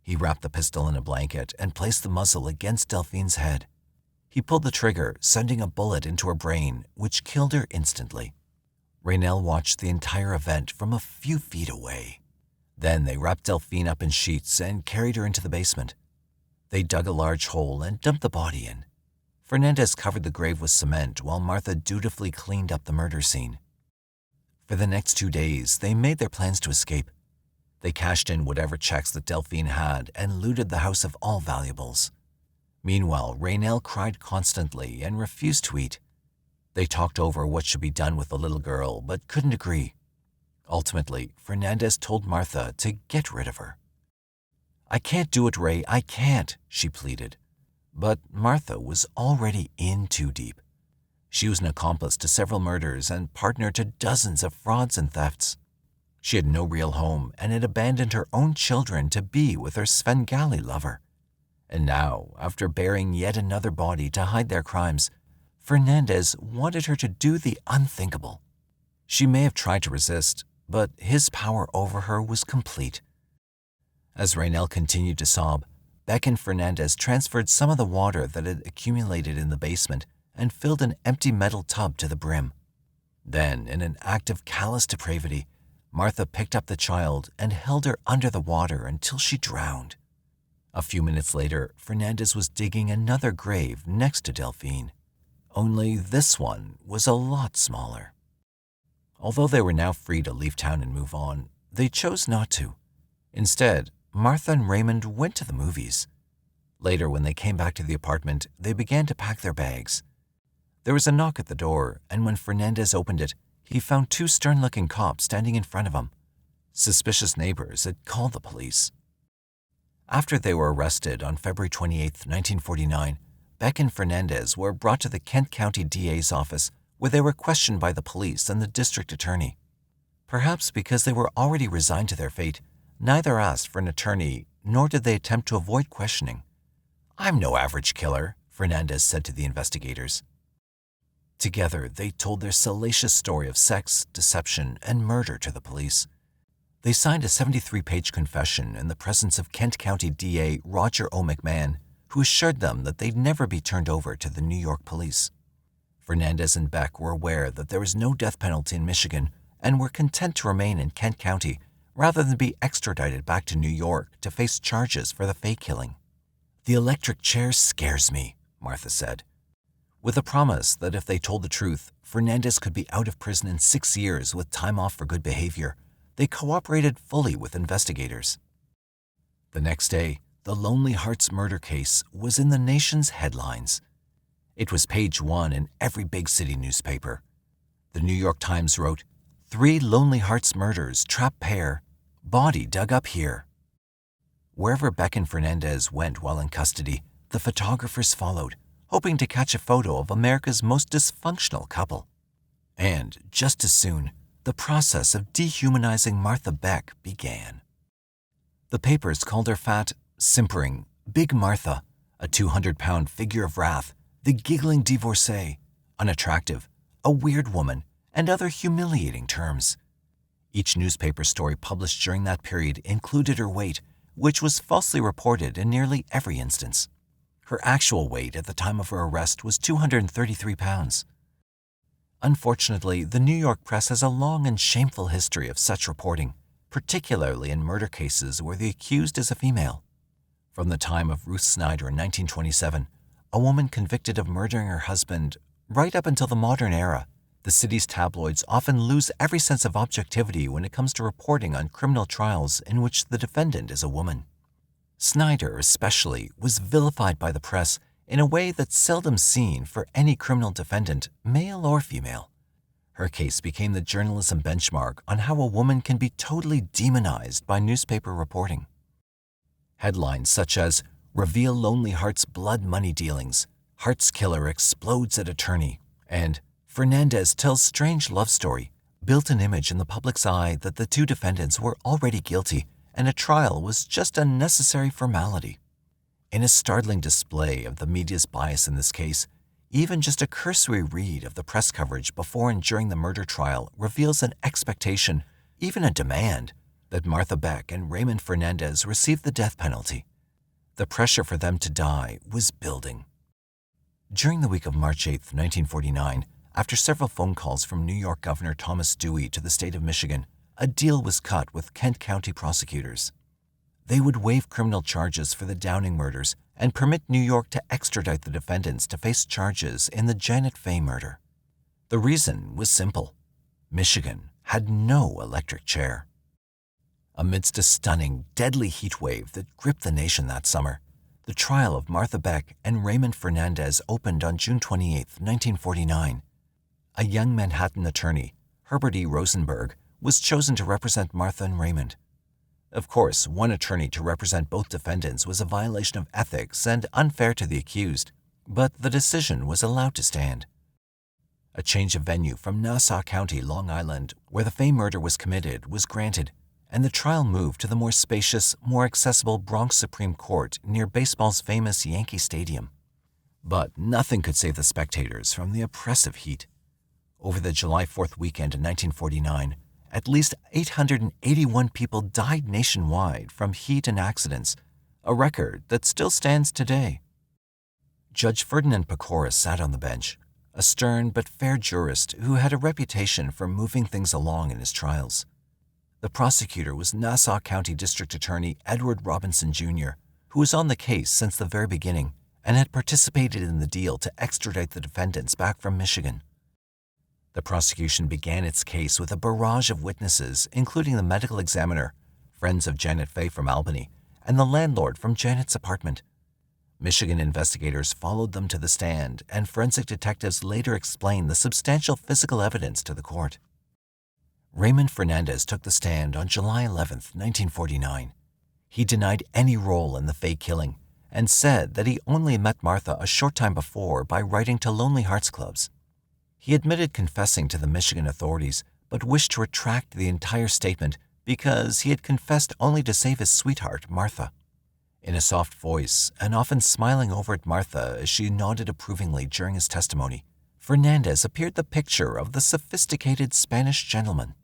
He wrapped the pistol in a blanket and placed the muzzle against Delphine's head. He pulled the trigger, sending a bullet into her brain, which killed her instantly. Raynell watched the entire event from a few feet away. Then they wrapped Delphine up in sheets and carried her into the basement. They dug a large hole and dumped the body in. Fernandez covered the grave with cement while Martha dutifully cleaned up the murder scene. For the next 2 days, they made their plans to escape. They cashed in whatever checks that Delphine had and looted the house of all valuables. Meanwhile, Raynell cried constantly and refused to eat. They talked over what should be done with the little girl, but couldn't agree. Ultimately, Fernandez told Martha to get rid of her. "I can't do it, Ray, I can't," she pleaded. But Martha was already in too deep. She was an accomplice to several murders and partner to dozens of frauds and thefts. She had no real home and had abandoned her own children to be with her Svengali lover. And now, after burying yet another body to hide their crimes, Fernandez wanted her to do the unthinkable. She may have tried to resist, but his power over her was complete. As Raynell continued to sob, Beck and Fernandez transferred some of the water that had accumulated in the basement and filled an empty metal tub to the brim. Then, in an act of callous depravity, Martha picked up the child and held her under the water until she drowned. A few minutes later, Fernandez was digging another grave next to Delphine. Only this one was a lot smaller. Although they were now free to leave town and move on, they chose not to. Instead, Martha and Raymond went to the movies. Later, when they came back to the apartment, they began to pack their bags. There was a knock at the door, and when Fernandez opened it, he found 2 stern-looking cops standing in front of him. Suspicious neighbors had called the police. After they were arrested on February 28, 1949, Beck and Fernandez were brought to the Kent County DA's office, where they were questioned by the police and the district attorney. Perhaps because they were already resigned to their fate, neither asked for an attorney, nor did they attempt to avoid questioning. "I'm no average killer," Fernandez said to the investigators. Together, they told their salacious story of sex, deception, and murder to the police. They signed a 73-page confession in the presence of Kent County DA Roger O. McMahon, who assured them that they'd never be turned over to the New York police. Fernandez and Beck were aware that there was no death penalty in Michigan and were content to remain in Kent County rather than be extradited back to New York to face charges for the Faye killing. "The electric chair scares me," Martha said. With a promise that if they told the truth, Fernandez could be out of prison in 6 years with time off for good behavior, they cooperated fully with investigators. The next day, the Lonely Hearts murder case was in the nation's headlines. It was page 1 in every big city newspaper. The New York Times wrote, "3 Lonely Hearts murders, trap pair, body dug up here." Wherever Beck and Fernandez went while in custody, the photographers followed, hoping to catch a photo of America's most dysfunctional couple. And just as soon, the process of dehumanizing Martha Beck began. The papers called her fat, simpering, Big Martha, a 200-pound figure of wrath, the giggling divorcee, unattractive, a weird woman, and other humiliating terms. Each newspaper story published during that period included her weight, which was falsely reported in nearly every instance. Her actual weight at the time of her arrest was 233 pounds. Unfortunately, the New York press has a long and shameful history of such reporting, particularly in murder cases where the accused is a female. From the time of Ruth Snyder in 1927, a woman convicted of murdering her husband, right up until the modern era, the city's tabloids often lose every sense of objectivity when it comes to reporting on criminal trials in which the defendant is a woman. Snyder, especially, was vilified by the press in a way that's seldom seen for any criminal defendant, male or female. Her case became the journalism benchmark on how a woman can be totally demonized by newspaper reporting. Headlines such as, "Reveal Lonely Heart's blood money dealings," "Heart's killer explodes at attorney," and "Fernandez tells strange love story," built an image in the public's eye that the two defendants were already guilty and a trial was just a necessary formality. In a startling display of the media's bias in this case, even just a cursory read of the press coverage before and during the murder trial reveals an expectation, even a demand, that Martha Beck and Raymond Fernandez receive the death penalty. The pressure for them to die was building. During the week of March 8, 1949, after several phone calls from New York Governor Thomas Dewey to the state of Michigan, a deal was cut with Kent County prosecutors. They would waive criminal charges for the Downing murders and permit New York to extradite the defendants to face charges in the Janet Faye murder. The reason was simple. Michigan had no electric chair. Amidst a stunning, deadly heat wave that gripped the nation that summer, the trial of Martha Beck and Raymond Fernandez opened on June 28, 1949. A young Manhattan attorney, Herbert E. Rosenberg, was chosen to represent Martha and Raymond. Of course, one attorney to represent both defendants was a violation of ethics and unfair to the accused, but the decision was allowed to stand. A change of venue from Nassau County, Long Island, where the Faye murder was committed, was granted, and the trial moved to the more spacious, more accessible Bronx Supreme Court near baseball's famous Yankee Stadium. But nothing could save the spectators from the oppressive heat. Over the July 4th weekend in 1949, at least 881 people died nationwide from heat and accidents, a record that still stands today. Judge Ferdinand Pecora sat on the bench, a stern but fair jurist who had a reputation for moving things along in his trials. The prosecutor was Nassau County District Attorney Edward Robinson, Jr., who was on the case since the very beginning and had participated in the deal to extradite the defendants back from Michigan. The prosecution began its case with a barrage of witnesses, including the medical examiner, friends of Janet Faye from Albany, and the landlord from Janet's apartment. Michigan investigators followed them to the stand, and forensic detectives later explained the substantial physical evidence to the court. Raymond Fernandez took the stand on July 11, 1949. He denied any role in the Faye killing and said that he only met Martha a short time before by writing to Lonely Hearts Clubs. He admitted confessing to the Michigan authorities, but wished to retract the entire statement because he had confessed only to save his sweetheart, Martha. In a soft voice, and often smiling over at Martha as she nodded approvingly during his testimony, Fernandez appeared the picture of the sophisticated Spanish gentleman.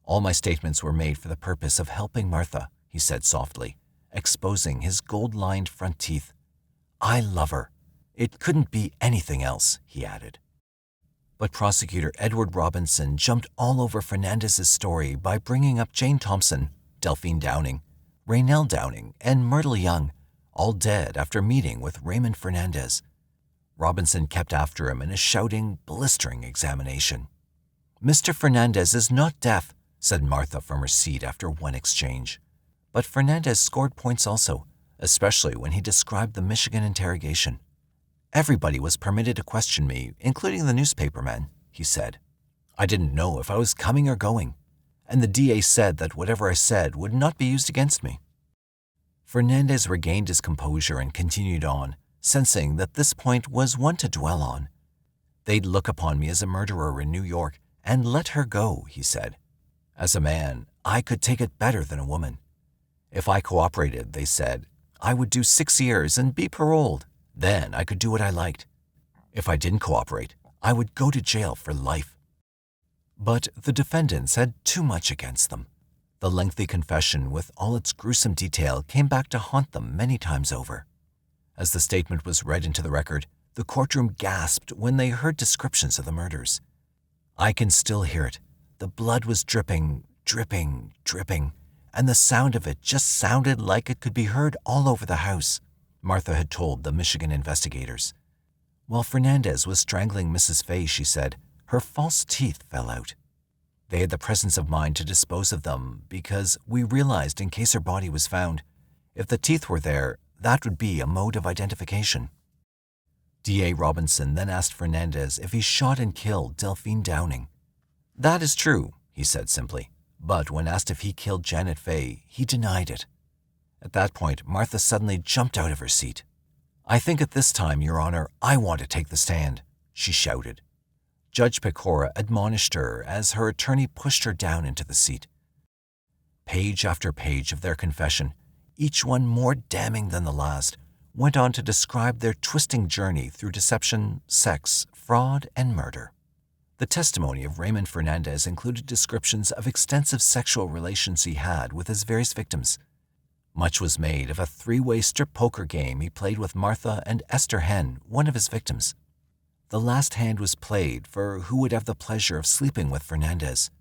"All my statements were made for the purpose of helping Martha," he said softly, exposing his gold-lined front teeth. "I love her. It couldn't be anything else," he added. But prosecutor Edward Robinson jumped all over Fernandez's story by bringing up Jane Thompson, Delphine Downing, Raynell Downing, and Myrtle Young, all dead after meeting with Raymond Fernandez. Robinson kept after him in a shouting, blistering examination. "Mr. Fernandez is not deaf," said Martha from her seat after one exchange. But Fernandez scored points also, especially when he described the Michigan interrogation. "Everybody was permitted to question me, including the newspaperman," he said. "I didn't know if I was coming or going, and the DA said that whatever I said would not be used against me." Fernandez regained his composure and continued on, sensing that this point was one to dwell on. "They'd look upon me as a murderer in New York and let her go," he said. "As a man, I could take it better than a woman. If I cooperated, they said, I would do 6 years and be paroled. Then I could do what I liked. If I didn't cooperate, I would go to jail for life." But the defendants had too much against them. The lengthy confession with all its gruesome detail came back to haunt them many times over. As the statement was read into the record, the courtroom gasped when they heard descriptions of the murders. "I can still hear it. The blood was dripping, dripping, dripping, and the sound of it just sounded like it could be heard all over the house," Martha had told the Michigan investigators. While Fernandez was strangling Mrs. Fay, she said, her false teeth fell out. "They had the presence of mind to dispose of them because we realized in case her body was found, if the teeth were there, that would be a mode of identification." DA Robinson then asked Fernandez if he shot and killed Delphine Downing. "That is true," he said simply, but when asked if he killed Janet Fay, he denied it. At that point, Martha suddenly jumped out of her seat. "I think at this time, Your Honor, I want to take the stand," she shouted. Judge Pecora admonished her as her attorney pushed her down into the seat. Page after page of their confession, each one more damning than the last, went on to describe their twisting journey through deception, sex, fraud, and murder. The testimony of Raymond Fernandez included descriptions of extensive sexual relations he had with his various victims. Much was made of a 3-way strip poker game he played with Martha and Esther Henn, one of his victims. The last hand was played for who would have the pleasure of sleeping with Fernandez.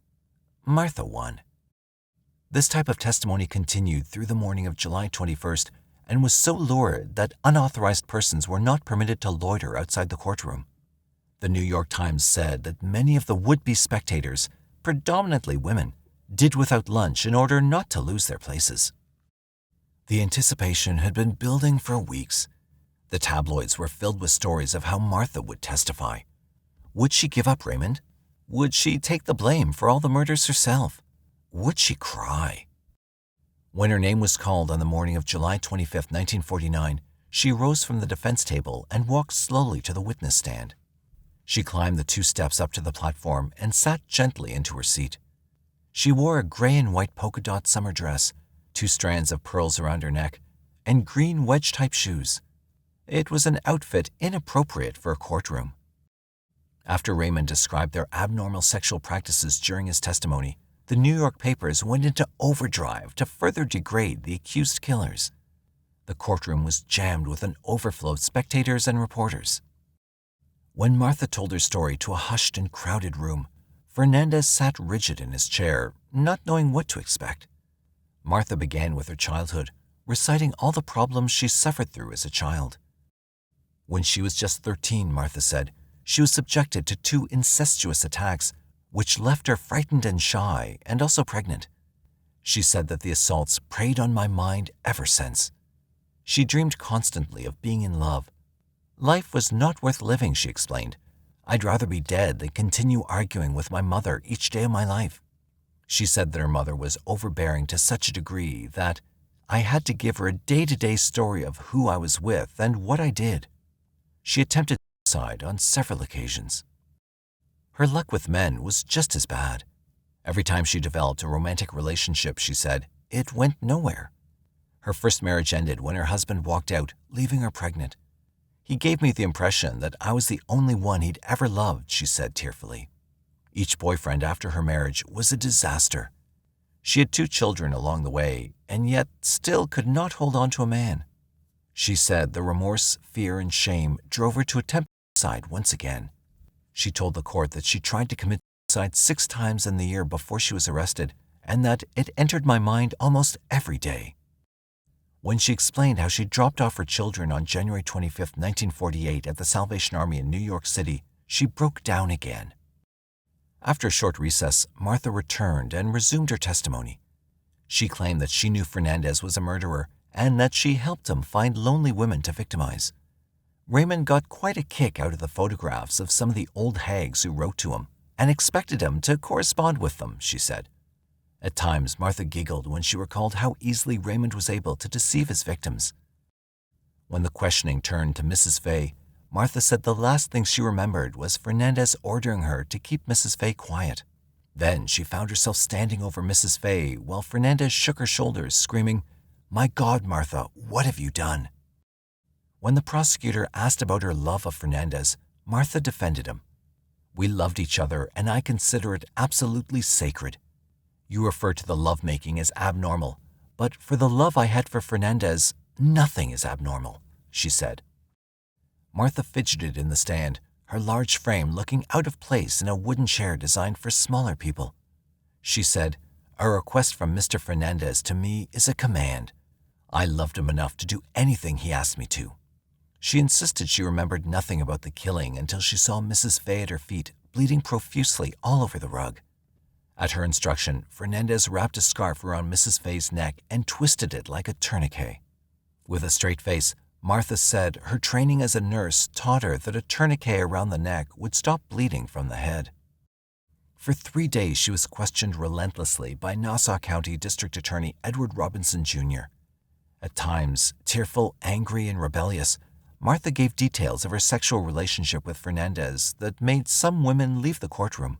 Martha won. This type of testimony continued through the morning of July 21st and was so lurid that unauthorized persons were not permitted to loiter outside the courtroom. The New York Times said that many of the would-be spectators, predominantly women, did without lunch in order not to lose their places. The anticipation had been building for weeks. The tabloids were filled with stories of how Martha would testify. Would she give up Raymond? Would she take the blame for all the murders herself? Would she cry? When her name was called on the morning of July 25, 1949, she rose from the defense table and walked slowly to the witness stand. She climbed the 2 steps up to the platform and sat gently into her seat. She wore a gray and white polka dot summer dress, 2 strands of pearls around her neck, and green wedge-type shoes. It was an outfit inappropriate for a courtroom. After Raymond described their abnormal sexual practices during his testimony, the New York papers went into overdrive to further degrade the accused killers. The courtroom was jammed with an overflow of spectators and reporters. When Martha told her story to a hushed and crowded room, Fernandez sat rigid in his chair, not knowing what to expect. Martha began with her childhood, reciting all the problems she suffered through as a child. When she was just 13, Martha said, she was subjected to 2 incestuous attacks, which left her frightened and shy and also pregnant. She said that the assaults preyed on my mind ever since. She dreamed constantly of being in love. Life was not worth living, she explained. I'd rather be dead than continue arguing with my mother each day of my life. She said that her mother was overbearing to such a degree that I had to give her a day-to-day story of who I was with and what I did. She attempted suicide on several occasions. Her luck with men was just as bad. Every time she developed a romantic relationship, she said, it went nowhere. Her first marriage ended when her husband walked out, leaving her pregnant. He gave me the impression that I was the only one he'd ever loved, she said tearfully. Each boyfriend after her marriage was a disaster. She had 2 children along the way, and yet still could not hold on to a man. She said the remorse, fear, and shame drove her to attempt suicide once again. She told the court that she tried to commit suicide 6 times in the year before she was arrested, and that it entered my mind almost every day. When she explained how she dropped off her children on January 25, 1948 at the Salvation Army in New York City, she broke down again. After a short recess, Martha returned and resumed her testimony. She claimed that she knew Fernandez was a murderer and that she helped him find lonely women to victimize. Raymond got quite a kick out of the photographs of some of the old hags who wrote to him and expected him to correspond with them, she said. At times, Martha giggled when she recalled how easily Raymond was able to deceive his victims. When the questioning turned to Mrs. Fay, Martha said the last thing she remembered was Fernandez ordering her to keep Mrs. Fay quiet. Then she found herself standing over Mrs. Fay while Fernandez shook her shoulders, screaming, "My God, Martha, what have you done?" When the prosecutor asked about her love of Fernandez, Martha defended him. "We loved each other, and I consider it absolutely sacred. You refer to the lovemaking as abnormal, but for the love I had for Fernandez, nothing is abnormal," she said. Martha fidgeted in the stand, her large frame looking out of place in a wooden chair designed for smaller people. She said, "A request from Mr. Fernandez to me is a command. I loved him enough to do anything he asked me to." She insisted she remembered nothing about the killing until she saw Mrs. Fay at her feet, bleeding profusely all over the rug. At her instruction, Fernandez wrapped a scarf around Mrs. Fay's neck and twisted it like a tourniquet. With a straight face, Martha said her training as a nurse taught her that a tourniquet around the neck would stop bleeding from the head. For 3 days, she was questioned relentlessly by Nassau County District Attorney Edward Robinson, Jr. At times, tearful, angry, and rebellious, Martha gave details of her sexual relationship with Fernandez that made some women leave the courtroom.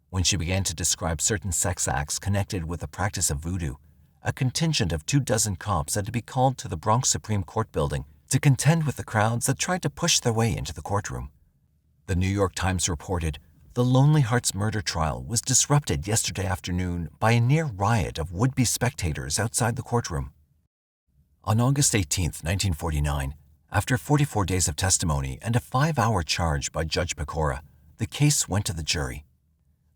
When she began to describe certain sex acts connected with the practice of voodoo, a contingent of 24 cops had to be called to the Bronx Supreme Court building to contend with the crowds that tried to push their way into the courtroom. The New York Times reported, "The Lonely Hearts murder trial was disrupted yesterday afternoon by a near riot of would-be spectators outside the courtroom." On August 18, 1949, after 44 days of testimony and a 5-hour charge by Judge Pecora, the case went to the jury.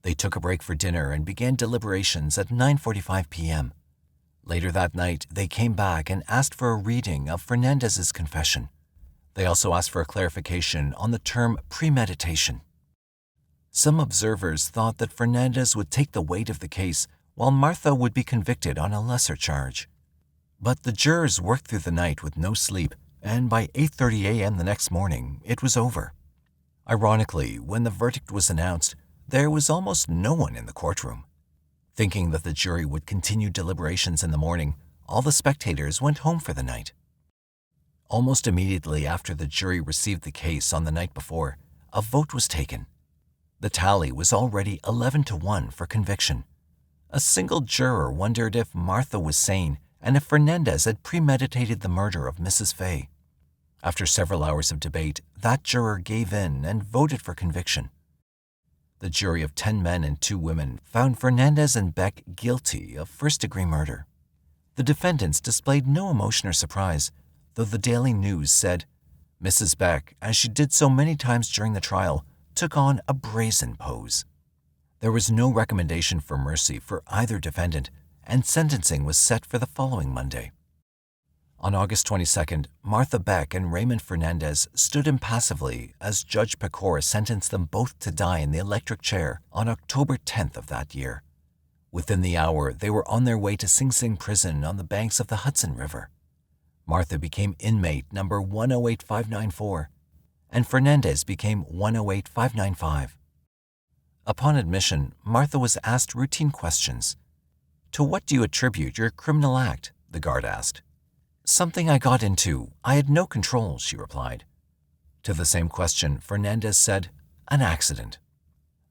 They took a break for dinner and began deliberations at 9:45 p.m. Later that night, they came back and asked for a reading of Fernandez's confession. They also asked for a clarification on the term premeditation. Some observers thought that Fernandez would take the weight of the case, while Martha would be convicted on a lesser charge. But the jurors worked through the night with no sleep, and by 8:30 a.m. the next morning, it was over. Ironically, when the verdict was announced, there was almost no one in the courtroom. Thinking that the jury would continue deliberations in the morning, all the spectators went home for the night. Almost immediately after the jury received the case on the night before, a vote was taken. The tally was already 11-1 for conviction. A single juror wondered if Martha was sane and if Fernandez had premeditated the murder of Mrs. Fay. After several hours of debate, that juror gave in and voted for conviction. The jury of 10 men and 2 women found Fernandez and Beck guilty of first-degree murder. The defendants displayed no emotion or surprise, though the Daily News said, "Mrs. Beck, as she did so many times during the trial, took on a brazen pose." There was no recommendation for mercy for either defendant, and sentencing was set for the following Monday. On August 22nd, Martha Beck and Raymond Fernandez stood impassively as Judge Pecora sentenced them both to die in the electric chair on October 10th of that year. Within the hour, they were on their way to Sing Sing Prison on the banks of the Hudson River. Martha became inmate number 108594, and Fernandez became 108595. Upon admission, Martha was asked routine questions. "To what do you attribute your criminal act?" the guard asked. Something I got into. I had no control, she replied. To the same question, Fernandez said, an accident.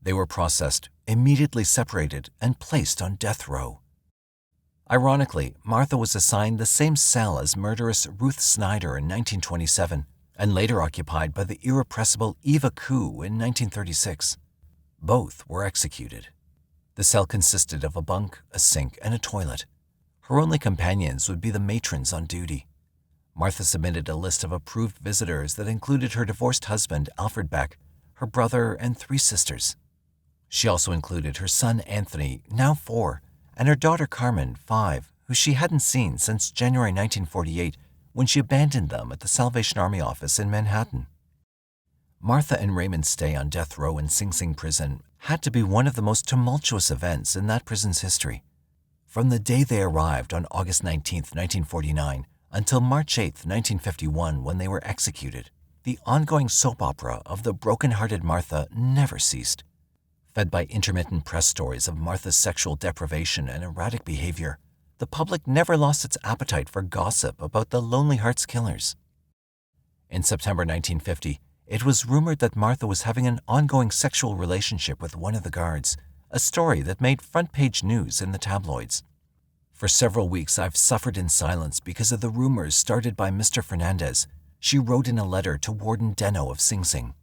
They were processed, immediately separated, and placed on death row. Ironically, Martha was assigned the same cell as murderess Ruth Snyder in 1927 and later occupied by the irrepressible Eva Koo in 1936. Both were executed. The cell consisted of a bunk, a sink, and a toilet. Her only companions would be the matrons on duty. Martha submitted a list of approved visitors that included her divorced husband, Alfred Beck, her brother, and 3 sisters. She also included her son, Anthony, now 4, and her daughter, Carmen, 5, who she hadn't seen since January 1948 when she abandoned them at the Salvation Army office in Manhattan. Martha and Raymond's stay on death row in Sing Sing prison had to be one of the most tumultuous events in that prison's history. From the day they arrived on August 19, 1949, until March 8, 1951, when they were executed, the ongoing soap opera of the broken-hearted Martha never ceased. Fed by intermittent press stories of Martha's sexual deprivation and erratic behavior, the public never lost its appetite for gossip about the Lonely Hearts killers. In September 1950, it was rumored that Martha was having an ongoing sexual relationship with one of the guards, a story that made front-page news in the tabloids. For several weeks, I've suffered in silence because of the rumors started by Mr. Fernandez, she wrote in a letter to Warden Deno of Sing Sing.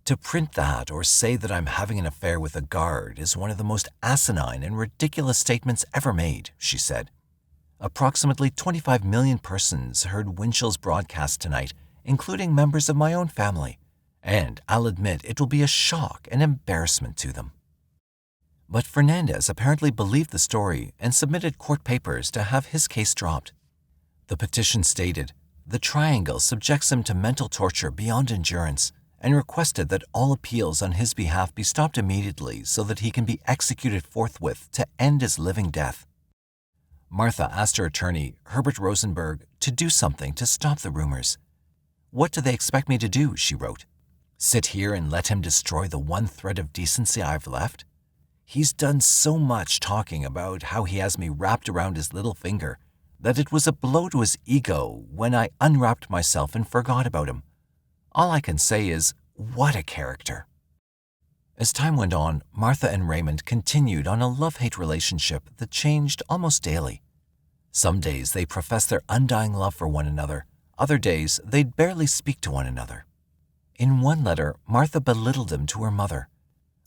To print that or say that I'm having an affair with a guard is one of the most asinine and ridiculous statements ever made, she said. Approximately 25 million persons heard Winchell's broadcast tonight, including members of my own family, and I'll admit it will be a shock and embarrassment to them. But Fernandez apparently believed the story and submitted court papers to have his case dropped. The petition stated, the triangle subjects him to mental torture beyond endurance and requested that all appeals on his behalf be stopped immediately so that he can be executed forthwith to end his living death. Martha asked her attorney, Herbert Rosenberg, to do something to stop the rumors. What do they expect me to do, she wrote. Sit here and let him destroy the one thread of decency I've left? He's done so much talking about how he has me wrapped around his little finger that it was a blow to his ego when I unwrapped myself and forgot about him. All I can say is, what a character. As time went on, Martha and Raymond continued on a love-hate relationship that changed almost daily. Some days they professed their undying love for one another. Other days they'd barely speak to one another. In one letter, Martha belittled him to her mother.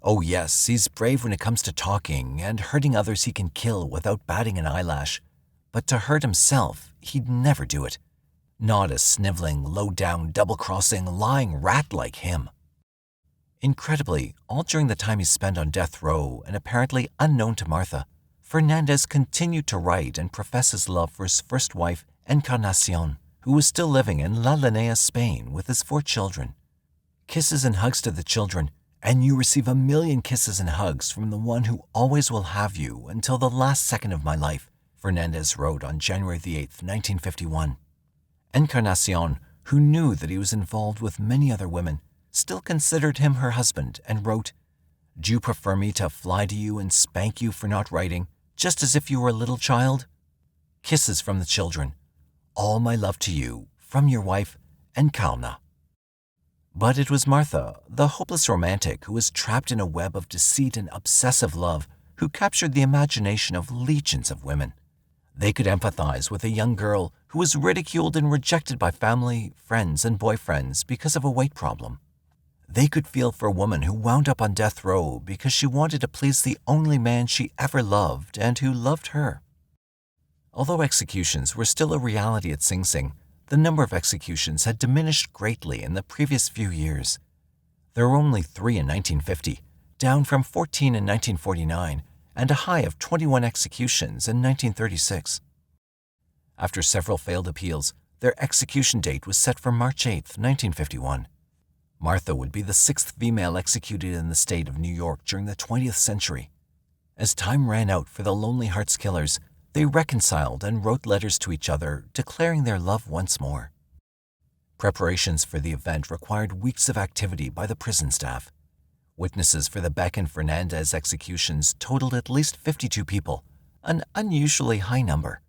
Oh yes, he's brave when it comes to talking and hurting others he can kill without batting an eyelash. But to hurt himself, he'd never do it. Not a sniveling, low-down, double-crossing, lying rat like him. Incredibly, all during the time he spent on death row and apparently unknown to Martha, Fernandez continued to write and profess his love for his first wife, Encarnacion, who was still living in La Linea, Spain, with his 4 children. Kisses and hugs to the children, and you receive 1,000,000 kisses and hugs from the one who always will have you until the last second of my life, Fernandez wrote on January 8, 1951. Encarnacion, who knew that he was involved with many other women, still considered him her husband and wrote, Do you prefer me to fly to you and spank you for not writing, just as if you were a little child? Kisses from the children. All my love to you, from your wife, Encarna. But it was Martha, the hopeless romantic who was trapped in a web of deceit and obsessive love, who captured the imagination of legions of women. They could empathize with a young girl who was ridiculed and rejected by family, friends, and boyfriends because of a weight problem. They could feel for a woman who wound up on death row because she wanted to please the only man she ever loved and who loved her. Although executions were still a reality at Sing Sing, the number of executions had diminished greatly in the previous few years. There were only 3 in 1950, down from 14 in 1949, and a high of 21 executions in 1936. After several failed appeals, their execution date was set for March 8, 1951. Martha would be the 6th female executed in the state of New York during the 20th century. As time ran out for the Lonely Hearts killers, they reconciled and wrote letters to each other, declaring their love once more. Preparations for the event required weeks of activity by the prison staff. Witnesses for the Beck and Fernandez executions totaled at least 52 people, an unusually high number.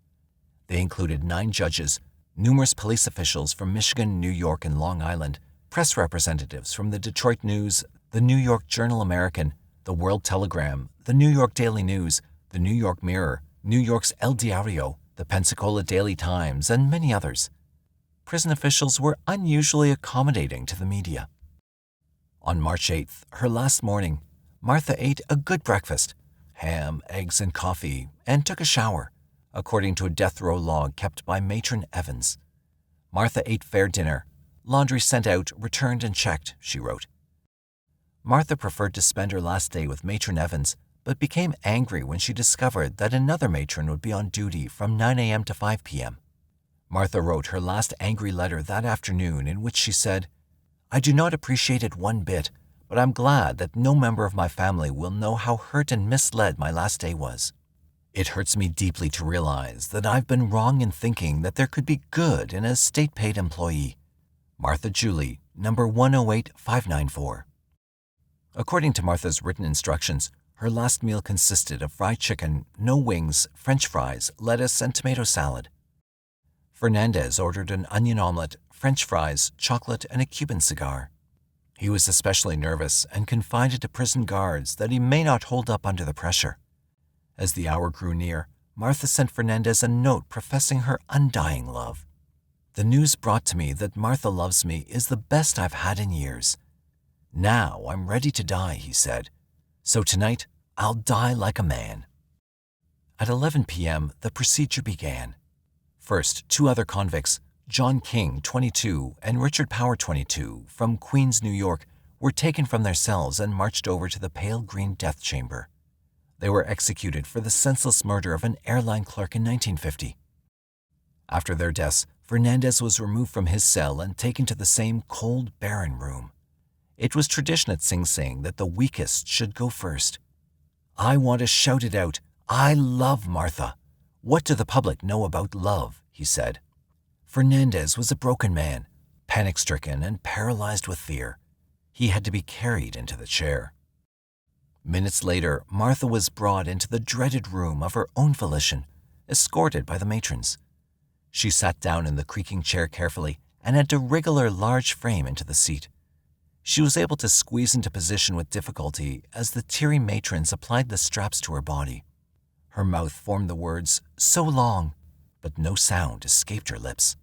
They included 9 judges, numerous police officials from Michigan, New York, and Long Island, press representatives from the Detroit News, the New York Journal-American, the World Telegram, the New York Daily News, the New York Mirror, New York's El Diario, the Pensacola Daily Times, and many others. Prison officials were unusually accommodating to the media. On March 8th, her last morning, Martha ate a good breakfast, ham, eggs, and coffee, and took a shower, according to a death row log kept by Matron Evans. Martha ate fair dinner, laundry sent out, returned, and checked, she wrote. Martha preferred to spend her last day with Matron Evans, but became angry when she discovered that another matron would be on duty from 9 a.m. to 5 p.m. Martha wrote her last angry letter that afternoon in which she said, "I do not appreciate it one bit, but I'm glad that no member of my family will know how hurt and misled my last day was. It hurts me deeply to realize that I've been wrong in thinking that there could be good in a state-paid employee. Martha Julie, number 108594." According to Martha's written instructions, her last meal consisted of fried chicken, no wings, French fries, lettuce, and tomato salad. Fernandez ordered an onion omelet, French fries, chocolate, and a Cuban cigar. He was especially nervous and confided to prison guards that he may not hold up under the pressure. As the hour grew near, Martha sent Fernandez a note professing her undying love. "The news brought to me that Martha loves me is the best I've had in years. Now I'm ready to die," he said. "So tonight, I'll die like a man." At 11 p.m., the procedure began. First, 2 other convicts, John King, 22, and Richard Power, 22, from Queens, New York, were taken from their cells and marched over to the pale green death chamber. They were executed for the senseless murder of an airline clerk in 1950. After their deaths, Fernandez was removed from his cell and taken to the same cold, barren room. It was tradition at Sing Sing that the weakest should go first. "I want to shout it out. I love Martha. What do the public know about love?" he said. Fernandez was a broken man, panic-stricken and paralyzed with fear. He had to be carried into the chair. Minutes later, Martha was brought into the dreaded room of her own volition, escorted by the matrons. She sat down in the creaking chair carefully and had to wriggle her large frame into the seat. She was able to squeeze into position with difficulty as the teary matrons applied the straps to her body. Her mouth formed the words, "So long," but no sound escaped her lips.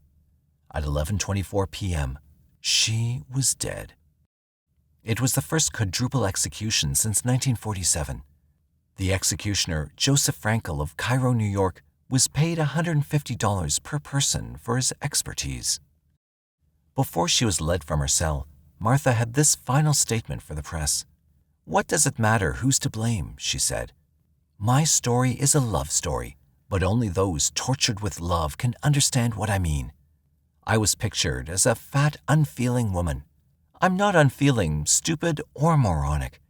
At 11:24 p.m., she was dead. It was the first quadruple execution since 1947. The executioner, Joseph Frankel of Cairo, New York, was paid $150 per person for his expertise. Before she was led from her cell, Martha had this final statement for the press. "What does it matter who's to blame?" she said. "My story is a love story, but only those tortured with love can understand what I mean. I was pictured as a fat, unfeeling woman. I'm not unfeeling, stupid, or moronic.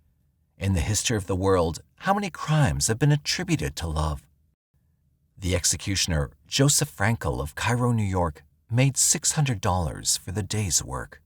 In the history of the world, how many crimes have been attributed to love?" The executioner, Joseph Frankel of Cairo, New York, made $600 for the day's work.